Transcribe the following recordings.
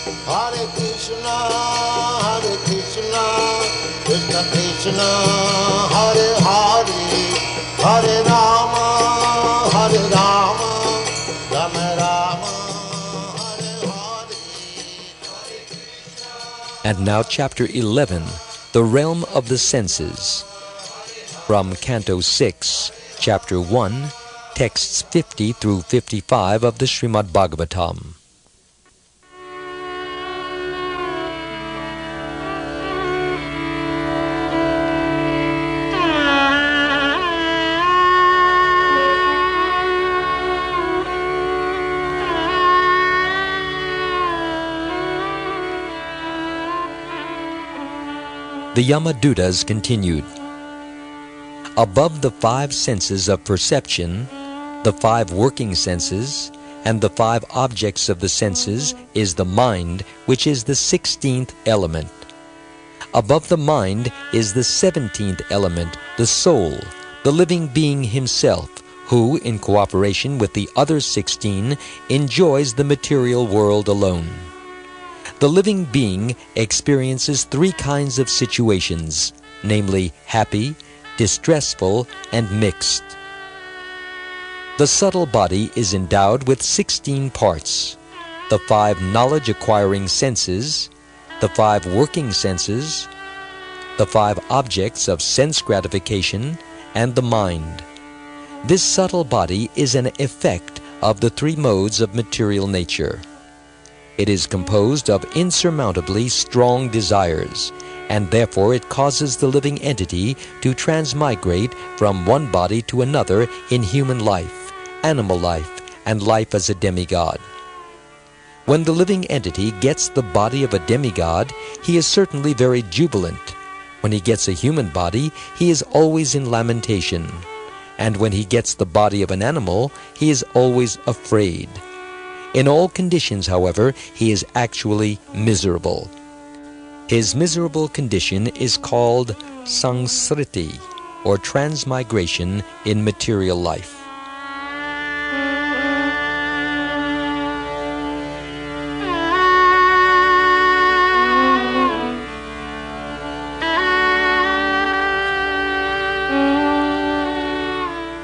Hare Krishna, Krishna Krishna, Hare Hare, Hare Rama, Rama Rama, Hare Hare. And now chapter 11, the realm of the senses. From Canto 6, chapter 1, texts 50 through 55 of the Srimad-Bhagavatam. The Yamadutas continued. Above the 5 senses of perception, the 5 working senses, and the 5 objects of the senses is the mind, which is the 16th element. Above the mind is the 17th element, the soul, the living being himself, who, in cooperation with the other 16, enjoys the material world alone. The living being experiences 3 kinds of situations, namely happy, distressful, and mixed. The subtle body is endowed with 16 parts, the 5 knowledge-acquiring senses, the 5 working senses, the 5 objects of sense gratification, and the mind. This subtle body is an effect of the 3 modes of material nature. It is composed of insurmountably strong desires, and therefore it causes the living entity to transmigrate from one body to another in human life, animal life, and life as a demigod. When the living entity gets the body of a demigod, he is certainly very jubilant. When he gets a human body, he is always in lamentation. And when he gets the body of an animal, he is always afraid. In all conditions, however, he is actually miserable. His miserable condition is called sangsriti, or transmigration in material life.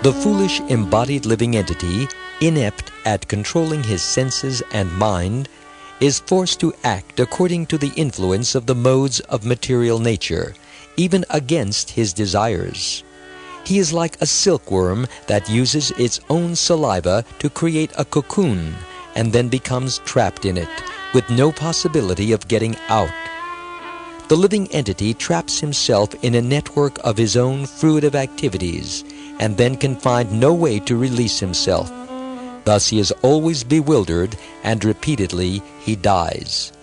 The foolish embodied living entity, inept at controlling his senses and mind, is forced to act according to the influence of the modes of material nature, even against his desires. He is like a silkworm that uses its own saliva to create a cocoon and then becomes trapped in it, with no possibility of getting out. The living entity traps himself in a network of his own fruitive activities and then can find no way to release himself. Thus he is always bewildered, and repeatedly he dies.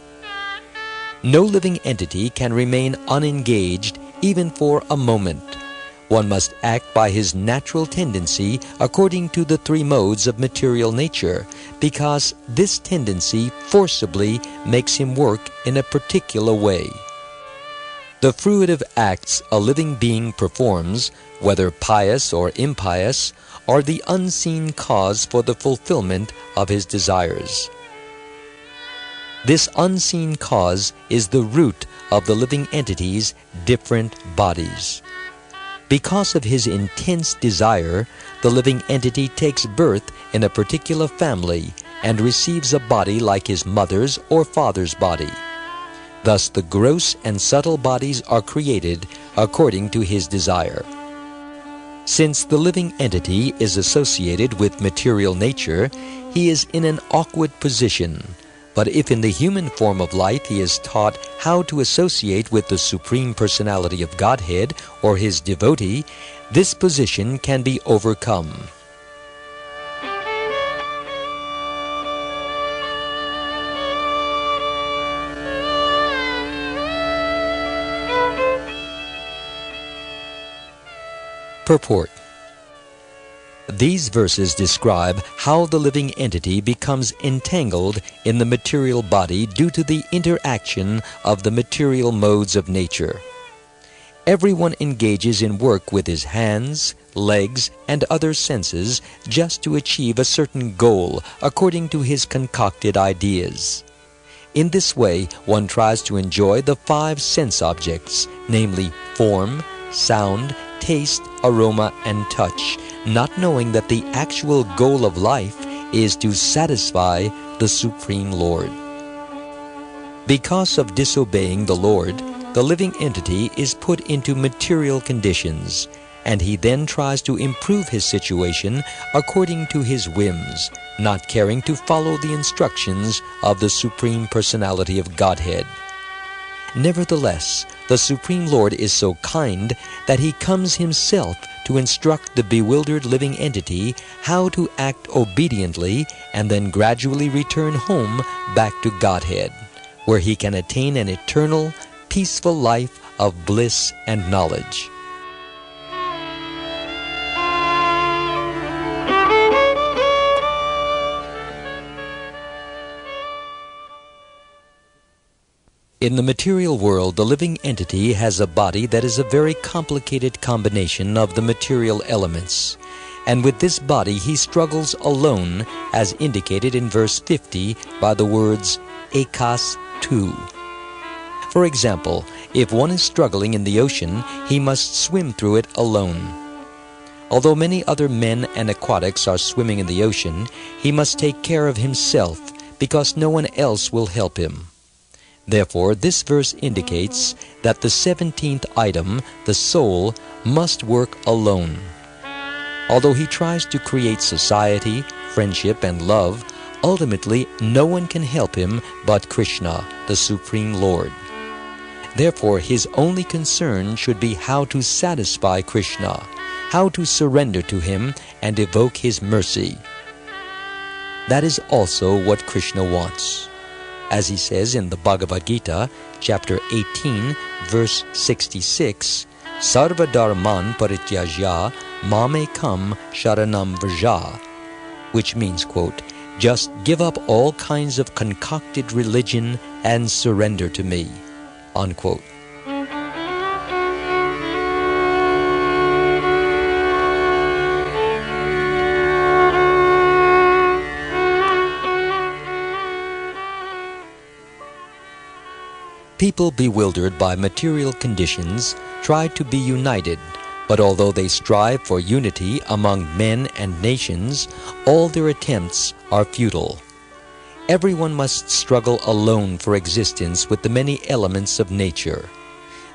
No living entity can remain unengaged even for a moment. One must act by his natural tendency according to the 3 modes of material nature, because this tendency forcibly makes him work in a particular way. The fruitive acts a living being performs, whether pious or impious, are the unseen cause for the fulfillment of his desires. This unseen cause is the root of the living entity's different bodies. Because of his intense desire, the living entity takes birth in a particular family and receives a body like his mother's or father's body. Thus the gross and subtle bodies are created according to his desire. Since the living entity is associated with material nature, he is in an awkward position. But if in the human form of life he is taught how to associate with the Supreme Personality of Godhead or his devotee, this position can be overcome. Purport. These verses describe how the living entity becomes entangled in the material body due to the interaction of the material modes of nature. Everyone engages in work with his hands, legs, and other senses just to achieve a certain goal according to his concocted ideas. In this way, one tries to enjoy the 5 sense objects, namely form, sound, taste, aroma, and touch, not knowing that the actual goal of life is to satisfy the Supreme Lord. Because of disobeying the Lord, the living entity is put into material conditions, and he then tries to improve his situation according to his whims, not caring to follow the instructions of the Supreme Personality of Godhead. Nevertheless, the Supreme Lord is so kind that he comes himself to instruct the bewildered living entity how to act obediently and then gradually return home back to Godhead, where he can attain an eternal, peaceful life of bliss and knowledge. In the material world, the living entity has a body that is a very complicated combination of the material elements. And with this body he struggles alone, as indicated in verse 50 by the words ekas tu. For example, if one is struggling in the ocean, he must swim through it alone. Although many other men and aquatics are swimming in the ocean, he must take care of himself because no one else will help him. Therefore, this verse indicates that the 17th item, the soul, must work alone. Although he tries to create society, friendship, and love, ultimately no one can help him but Krishna, the Supreme Lord. Therefore, his only concern should be how to satisfy Krishna, how to surrender to him and evoke his mercy. That is also what Krishna wants. As he says in the Bhagavad-gita, chapter 18, verse 66, Sarva dharman parityajya mamekam sharanam vraja, which means, quote, just give up all kinds of concocted religion and surrender to me, unquote. People bewildered by material conditions try to be united, but although they strive for unity among men and nations, all their attempts are futile. Everyone must struggle alone for existence with the many elements of nature.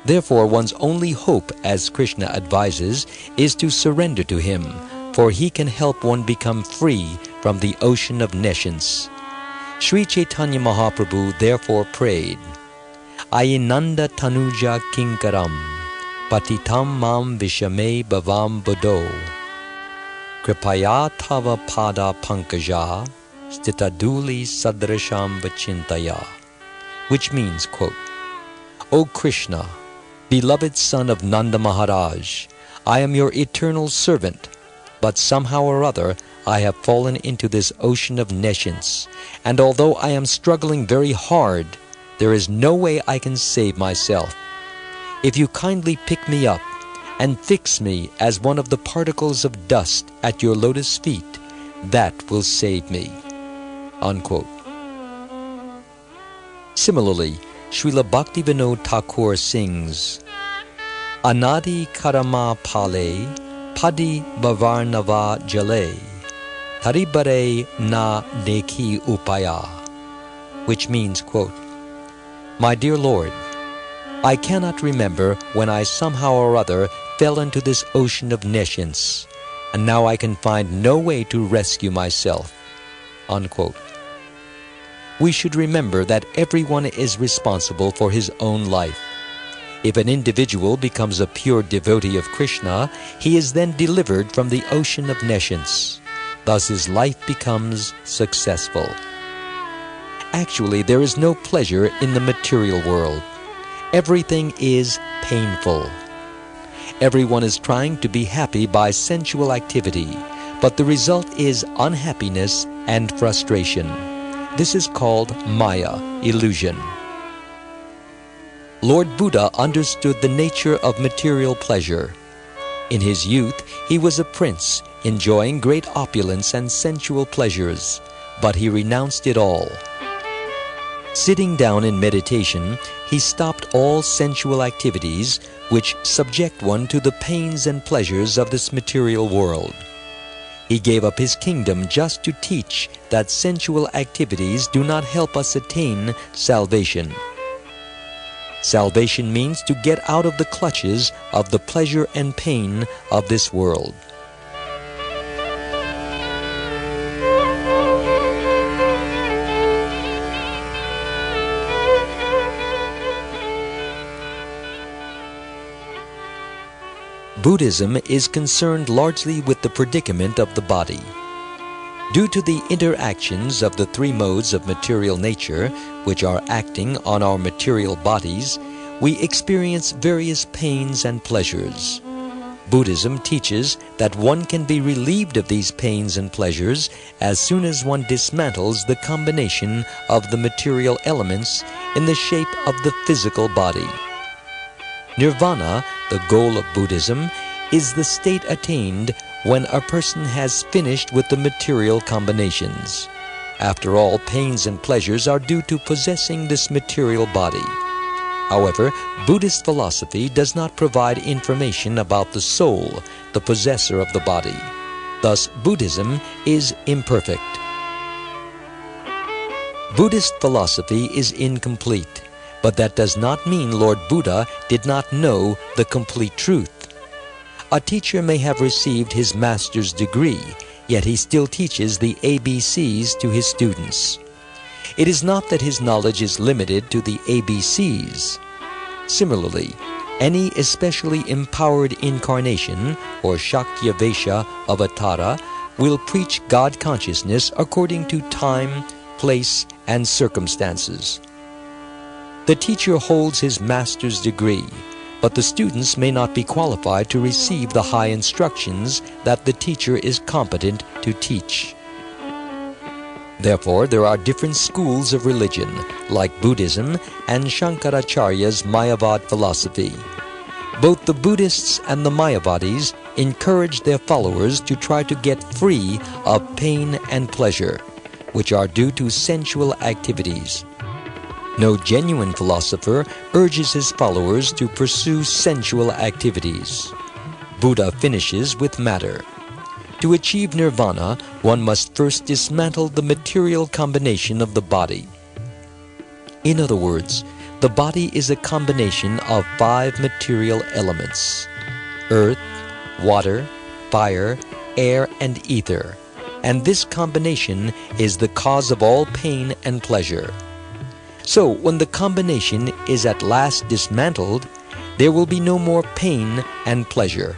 Therefore, one's only hope, as Krishna advises, is to surrender to him, for he can help one become free from the ocean of nescience. Sri Chaitanya Mahaprabhu therefore prayed, Ayinanda tanuja kinkaram, patitam mam vishame bhavam buddho, kripaya tava pada pankaja, stitaduli sadrasham vachintaya, which means, quote, O Krishna, beloved son of Nanda Maharaj, I am your eternal servant, but somehow or other I have fallen into this ocean of nescience, and although I am struggling very hard, there is no way I can save myself. If you kindly pick me up and fix me as one of the particles of dust at your lotus feet, that will save me, unquote. Similarly, Srila Bhaktivinoda Thakur sings, Anadi karama pale, padi bavarnava jale, taribare na neki upaya, which means, quote, My dear Lord, I cannot remember when I somehow or other fell into this ocean of nescience, and now I can find no way to rescue myself, unquote. We should remember that everyone is responsible for his own life. If an individual becomes a pure devotee of Krishna, he is then delivered from the ocean of nescience. Thus his life becomes successful. Actually, there is no pleasure in the material world. Everything is painful. Everyone is trying to be happy by sensual activity, but the result is unhappiness and frustration. This is called Maya, illusion. Lord Buddha understood the nature of material pleasure. In his youth, he was a prince, enjoying great opulence and sensual pleasures, but he renounced it all. Sitting down in meditation, he stopped all sensual activities which subject one to the pains and pleasures of this material world. He gave up his kingdom just to teach that sensual activities do not help us attain salvation. Salvation means to get out of the clutches of the pleasure and pain of this world. Buddhism is concerned largely with the predicament of the body. Due to the interactions of the three modes of material nature, which are acting on our material bodies, we experience various pains and pleasures. Buddhism teaches that one can be relieved of these pains and pleasures as soon as one dismantles the combination of the material elements in the shape of the physical body. Nirvana, the goal of Buddhism, is the state attained when a person has finished with the material combinations. After all, pains and pleasures are due to possessing this material body. However, Buddhist philosophy does not provide information about the soul, the possessor of the body. Thus, Buddhism is imperfect. Buddhist philosophy is incomplete, but that does not mean Lord Buddha did not know the complete truth. A teacher may have received his master's degree, yet he still teaches the ABCs to his students. It is not that his knowledge is limited to the ABCs. Similarly, any especially empowered incarnation or Shakyavesha avatara will preach God consciousness according to time, place, and circumstances. The teacher holds his master's degree, but the students may not be qualified to receive the high instructions that the teacher is competent to teach. Therefore, there are different schools of religion, like Buddhism and Shankaracharya's Mayavad philosophy. Both the Buddhists and the Mayavadis encourage their followers to try to get free of pain and pleasure, which are due to sensual activities. No genuine philosopher urges his followers to pursue sensual activities. Buddha finishes with matter. To achieve nirvana, one must first dismantle the material combination of the body. In other words, the body is a combination of 5 material elements: earth, water, fire, air, and ether. And this combination is the cause of all pain and pleasure. So, when the combination is at last dismantled, there will be no more pain and pleasure.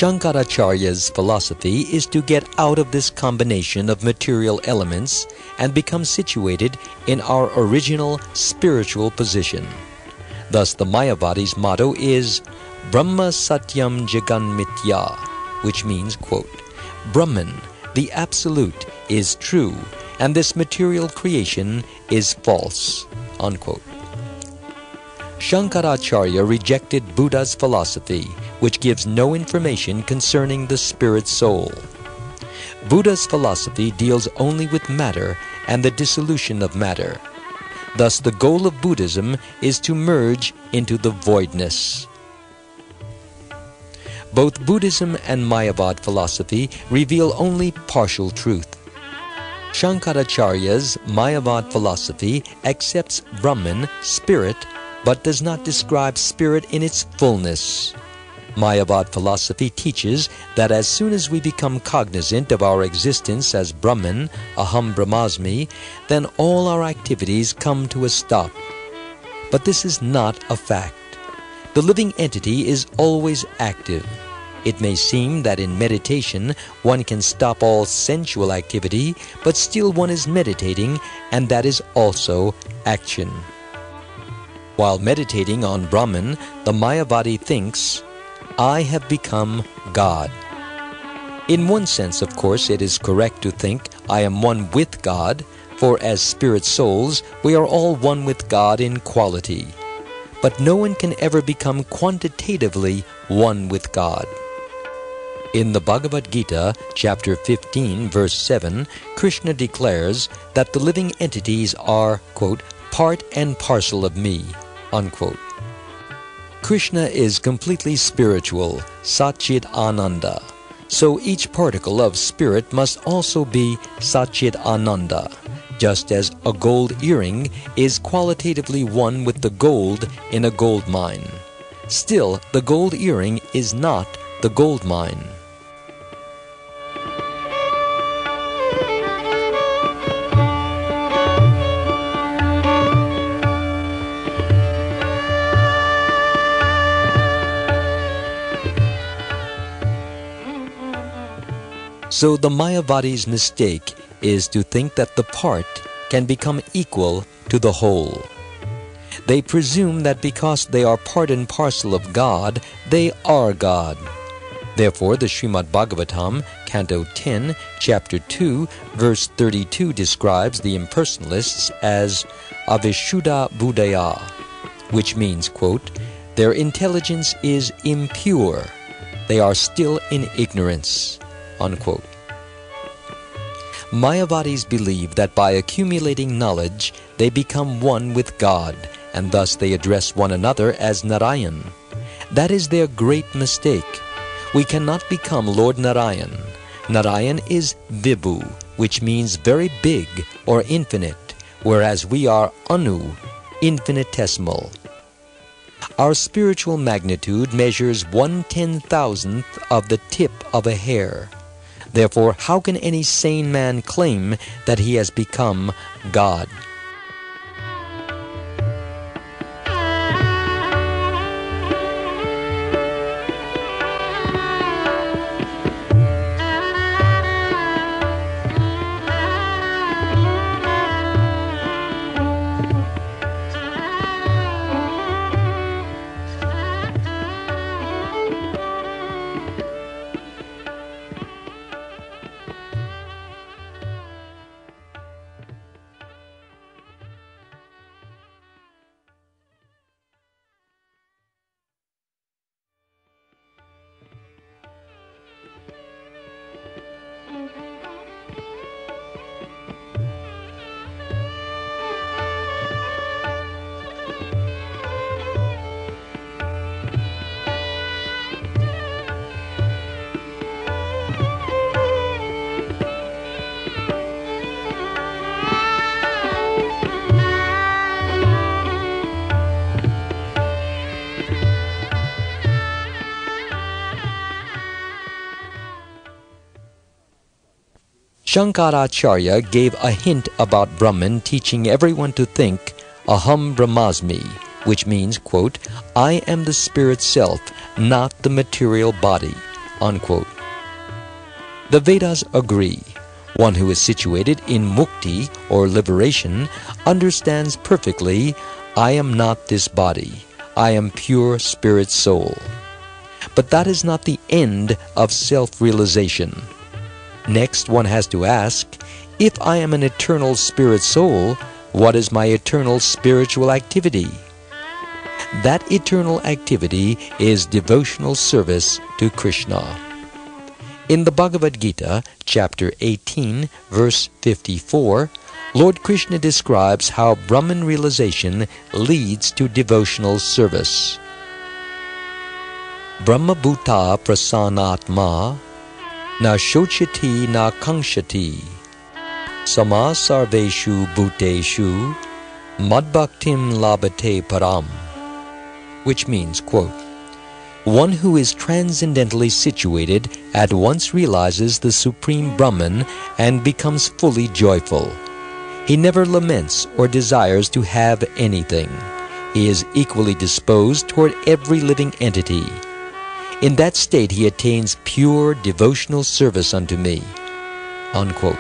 Shankaracharya's philosophy is to get out of this combination of material elements and become situated in our original spiritual position. Thus, the Mayavadi's motto is Brahma Satyam Jagan Mitya, which means, quote, Brahman, the Absolute, is true, and this material creation is false, unquote. Shankaracharya rejected Buddha's philosophy, which gives no information concerning the spirit soul. Buddha's philosophy deals only with matter and the dissolution of matter. Thus, the goal of Buddhism is to merge into the voidness. Both Buddhism and Mayavad philosophy reveal only partial truth. Shankaracharya's Mayavad philosophy accepts Brahman, spirit, but does not describe spirit in its fullness. Mayavad philosophy teaches that as soon as we become cognizant of our existence as Brahman, Aham Brahmasmi, then all our activities come to a stop. But this is not a fact. The living entity is always active. It may seem that in meditation one can stop all sensual activity, but still one is meditating, and that is also action. While meditating on Brahman, the Mayavadi thinks, I have become God. In one sense, of course, it is correct to think, I am one with God, for as spirit souls we are all one with God in quality. But no one can ever become quantitatively one with God. In the Bhagavad-gita, chapter 15, verse 7, Krishna declares that the living entities are, quote, part and parcel of me, unquote. Krishna is completely spiritual, Satchit Ananda. So each particle of spirit must also be Satchit Ananda, just as a gold earring is qualitatively one with the gold in a gold mine. Still, the gold earring is not the gold mine. So the Mayavadi's mistake is to think that the part can become equal to the whole. They presume that because they are part and parcel of God, they are God. Therefore, the Srimad-Bhagavatam, Canto 10, Chapter 2, Verse 32 describes the impersonalists as Avishuddha Buddhaya, which means, quote, their intelligence is impure. They are still in ignorance, unquote. Mayavadis believe that by accumulating knowledge, they become one with God, and thus they address one another as Narayan. That is their great mistake. We cannot become Lord Narayan. Narayan is Vibhu, which means very big or infinite, whereas we are Anu, infinitesimal. Our spiritual magnitude measures 1/10,000th of the tip of a hair. Therefore, how can any sane man claim that he has become God? Shankaracharya gave a hint about Brahman teaching everyone to think Aham Brahmasmi, which means, quote, I am the spirit self, not the material body, unquote. The Vedas agree. One who is situated in mukti or liberation understands perfectly, I am not this body, I am pure spirit soul. But that is not the end of self-realization. Next, one has to ask, if I am an eternal spirit soul, what is my eternal spiritual activity? That eternal activity is devotional service to Krishna. In the Bhagavad-gita, chapter 18, verse 54, Lord Krishna describes how Brahman realization leads to devotional service. Brahma bhuta prasanatma na shochati na kankshati sama sarveshu bhuteshu madbhaktim labhate param, which means, quote, one who is transcendently situated at once realizes the Supreme Brahman and becomes fully joyful. He never laments or desires to have anything. He is equally disposed toward every living entity. In that state he attains pure devotional service unto me, unquote.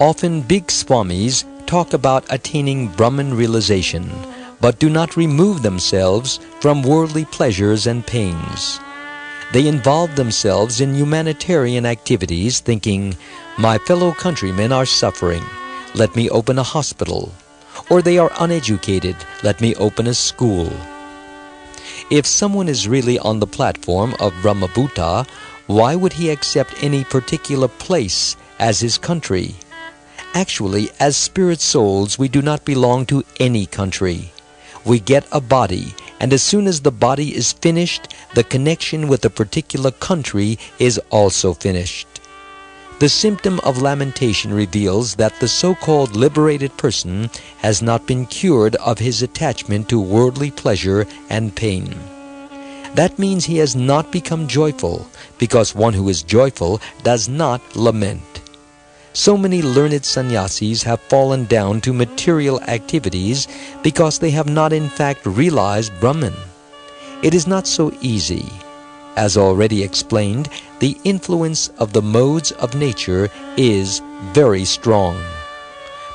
Often big swamis talk about attaining Brahman realization, but do not remove themselves from worldly pleasures and pains. They involve themselves in humanitarian activities, thinking, "My fellow countrymen are suffering. Let me open a hospital." Or they are uneducated. "Let me open a school." If someone is really on the platform of Brahmabhuta, why would he accept any particular place as his country? Actually, as spirit souls, we do not belong to any country. We get a body, and as soon as the body is finished, the connection with a particular country is also finished. The symptom of lamentation reveals that the so-called liberated person has not been cured of his attachment to worldly pleasure and pain. That means he has not become joyful, because one who is joyful does not lament. So many learned sannyasis have fallen down to material activities because they have not in fact realized Brahman. It is not so easy. As already explained, the influence of the modes of nature is very strong.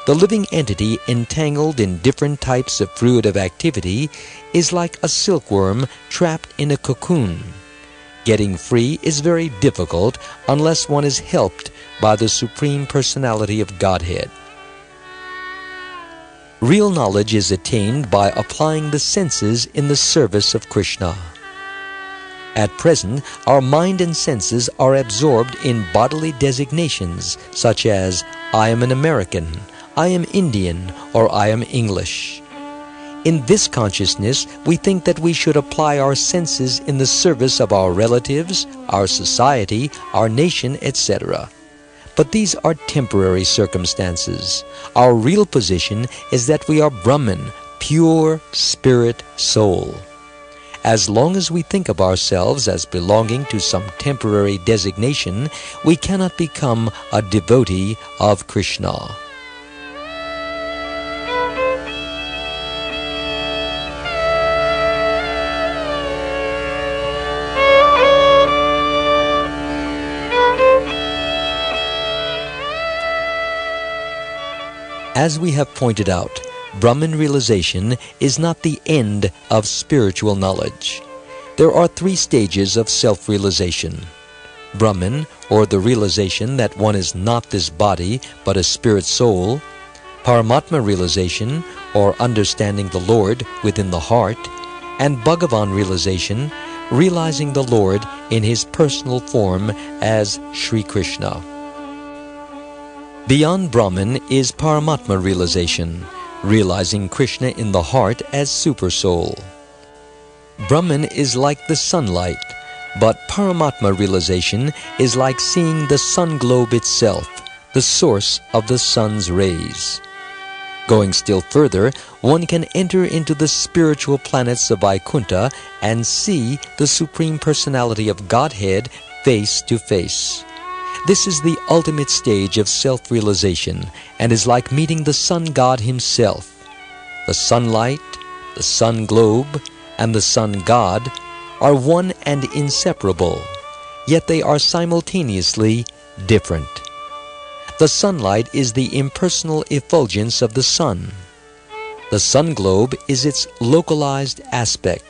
The living entity entangled in different types of fruitive activity is like a silkworm trapped in a cocoon. Getting free is very difficult unless one is helped by the Supreme Personality of Godhead. Real knowledge is attained by applying the senses in the service of Krishna. At present, our mind and senses are absorbed in bodily designations such as "I am an American," "I am Indian," or "I am English." In this consciousness, we think that we should apply our senses in the service of our relatives, our society, our nation, etc. But these are temporary circumstances. Our real position is that we are Brahman, pure spirit soul. As long as we think of ourselves as belonging to some temporary designation, we cannot become a devotee of Krishna. As we have pointed out, Brahman realization is not the end of spiritual knowledge. There are 3 stages of self-realization. Brahman, or the realization that one is not this body but a spirit soul. Paramatma realization, or understanding the Lord within the heart. And Bhagavan realization, realizing the Lord in his personal form as Sri Krishna. Beyond Brahman is Paramatma realization, realizing Krishna in the heart as Supersoul. Brahman is like the sunlight, but Paramatma realization is like seeing the sun globe itself, the source of the sun's rays. Going still further, one can enter into the spiritual planets of Vaikuntha and see the Supreme Personality of Godhead face to face. This is the ultimate stage of self-realization and is like meeting the sun god himself. The sunlight, the sun globe, and the sun god are one and inseparable, yet they are simultaneously different. The sunlight is the impersonal effulgence of the sun. The sun globe is its localized aspect,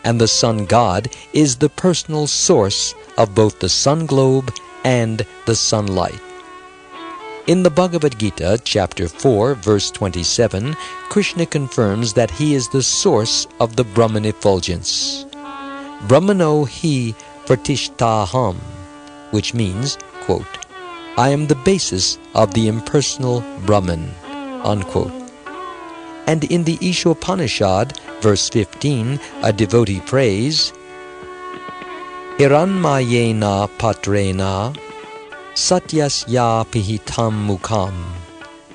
and the sun god is the personal source of both the sun globe and the sunlight. In the Bhagavad-gita, chapter 4, verse 27, Krishna confirms that he is the source of the Brahman effulgence. Brahmano hi pratishtaham, which means, quote, "I am the basis of the impersonal Brahman," unquote. And in the Ishopanishad, verse 15, a devotee prays, Hiranmayena patrena satyasya pihitam mukham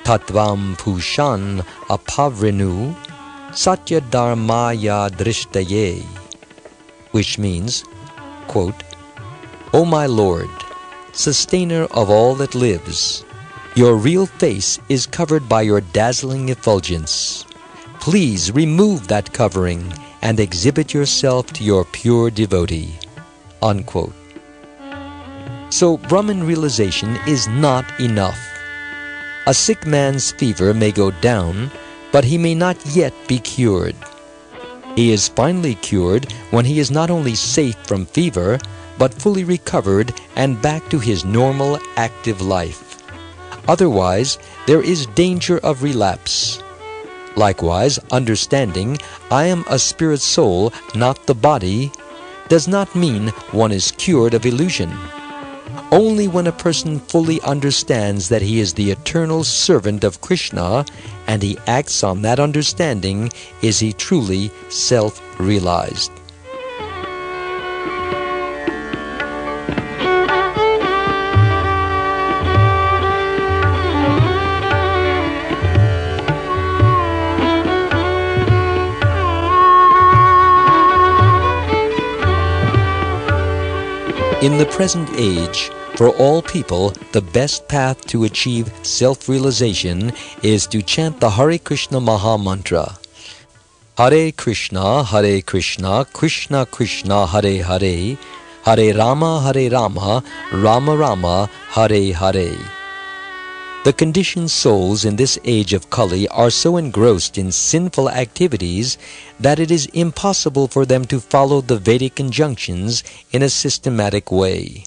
tatvam pushan apavrenu satya dharmaya drishtaye, which means, quote, "O my Lord, sustainer of all that lives, your real face is covered by your dazzling effulgence. Please remove that covering and exhibit yourself to your pure devotee," unquote. So Brahman realization is not enough. A sick man's fever may go down, but he may not yet be cured. He is finally cured when he is not only safe from fever, but fully recovered and back to his normal active life. Otherwise, there is danger of relapse. Likewise, understanding I am a spirit soul, not the body, does not mean one is cured of illusion. Only when a person fully understands that he is the eternal servant of Krishna and he acts on that understanding is he truly self-realized. In the present age, for all people, the best path to achieve self-realization is to chant the Hare Krishna Maha Mantra. Hare Krishna, Krishna Krishna, Hare Hare, Hare Rama, Rama Rama, Hare Hare. The conditioned souls in this age of Kali are so engrossed in sinful activities that it is impossible for them to follow the Vedic injunctions in a systematic way.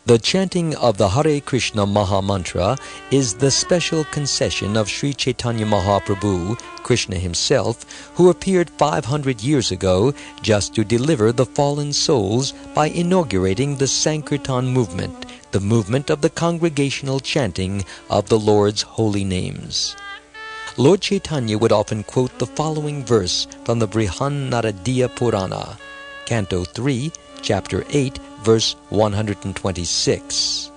The chanting of the Hare Krishna Maha Mantra is the special concession of Sri Chaitanya Mahaprabhu, Krishna himself, who appeared 500 years ago just to deliver the fallen souls by inaugurating the Sankirtan movement, the movement of the congregational chanting of the Lord's holy names. Lord Chaitanya would often quote the following verse from the Brihan Purana, Canto 3, Chapter 8, verse 126.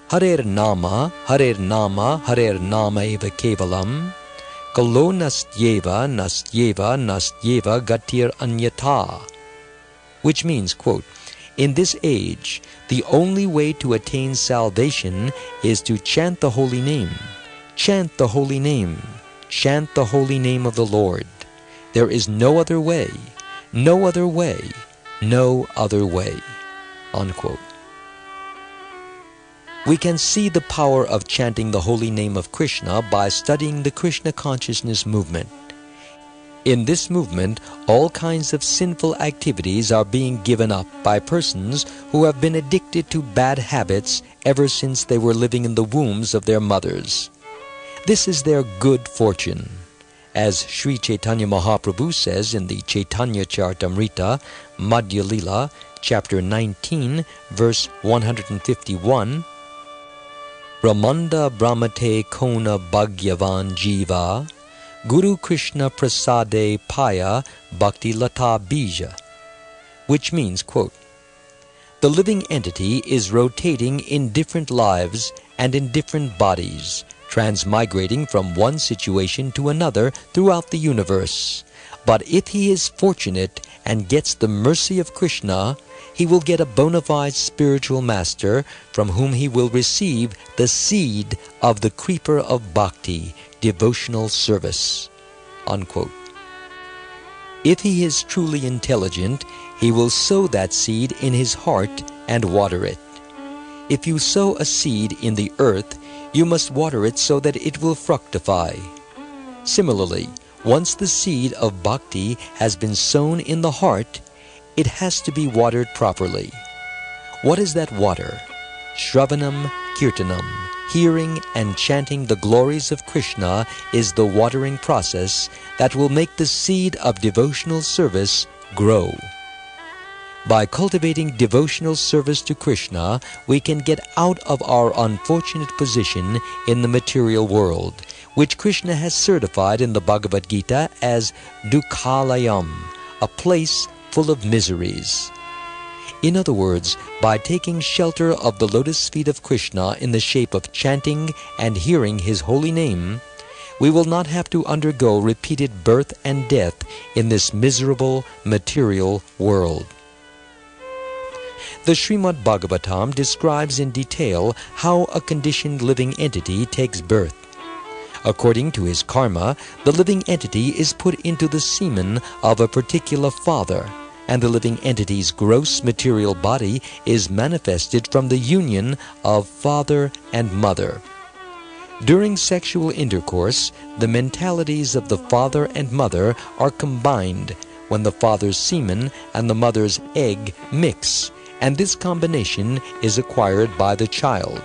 Harer Nama, Harer Nama, Harer Nama eva kevalam, Kalo nastyeva, nastyeva, nastyeva gatir anyata. Which means, quote, in this age, the only way to attain salvation is to chant the holy name. Chant the holy name. Chant the holy name of the Lord. There is no other way, no other way, no other way. Unquote. We can see the power of chanting the holy name of Krishna by studying the Krishna consciousness movement. In this movement, all kinds of sinful activities are being given up by persons who have been addicted to bad habits ever since they were living in the wombs of their mothers. This is their good fortune. As Sri Chaitanya Mahaprabhu says in the Chaitanya Charitamrita, Madhya Lila, chapter 19, verse 151, Brahmanda Brahmate Kona Bhagyavan Jiva Guru Krishna Prasade Paya Bhakti Lata Bija, which means, quote, the living entity is rotating in different lives and in different bodies, transmigrating from one situation to another throughout the universe. But if he is fortunate and gets the mercy of Krishna, he will get a bona fide spiritual master from whom he will receive the seed of the creeper of bhakti, devotional service. Unquote. If he is truly intelligent, he will sow that seed in his heart and water it. If you sow a seed in the earth, you must water it so that it will fructify. Similarly, once the seed of bhakti has been sown in the heart, it has to be watered properly. What is that water? Shravanam Kirtanam. Hearing and chanting the glories of Krishna is the watering process that will make the seed of devotional service grow. By cultivating devotional service to Krishna, we can get out of our unfortunate position in the material world, which Krishna has certified in the Bhagavad-gita as Dukhalayam, a place full of miseries. In other words, by taking shelter of the lotus feet of Krishna in the shape of chanting and hearing his holy name, we will not have to undergo repeated birth and death in this miserable material world. The srimad-bhagavatam describes in detail how a conditioned living entity takes birth. According to his karma, the living entity is put into the semen of a particular father, and the living entity's gross material body is manifested from the union of father and mother. During sexual intercourse, the mentalities of the father and mother are combined when the father's semen and the mother's egg mix, and this combination is acquired by the child.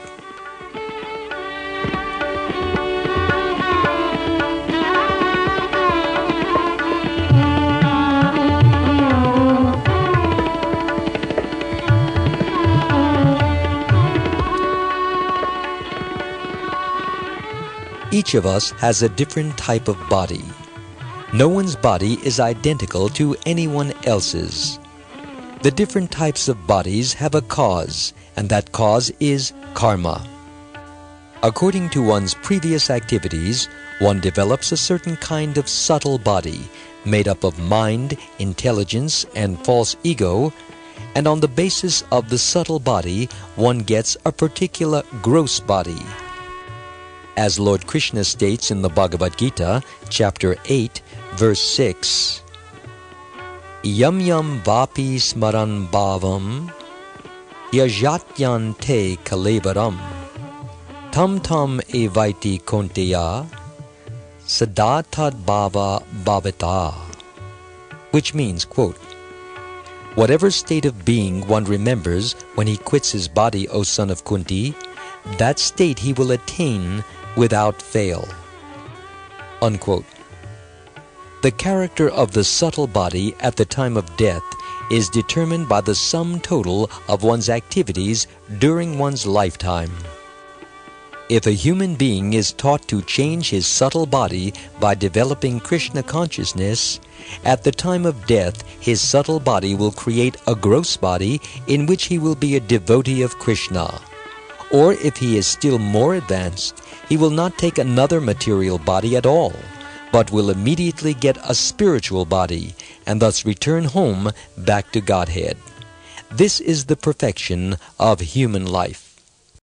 Each of us has a different type of body. No one's body is identical to anyone else's. The different types of bodies have a cause, and that cause is karma. According to one's previous activities, one develops a certain kind of subtle body, made up of mind, intelligence, and false ego, and on the basis of the subtle body, one gets a particular gross body. As Lord Krishna states in the Bhagavad-gita, chapter 8, verse 6, Yam yam vapi smaran bhavam yajatyan te kalevaram tam tam evaiti konteya sadatad bhava bhavata, which means, quote, whatever state of being one remembers when he quits his body, O son of Kunti, that state he will attain without fail. Unquote. The character of the subtle body at the time of death is determined by the sum total of one's activities during one's lifetime. If a human being is taught to change his subtle body by developing Krishna consciousness, at the time of death his subtle body will create a gross body in which he will be a devotee of Krishna. Or if he is still more advanced, he will not take another material body at all, but will immediately get a spiritual body and thus return home back to Godhead. This is the perfection of human life.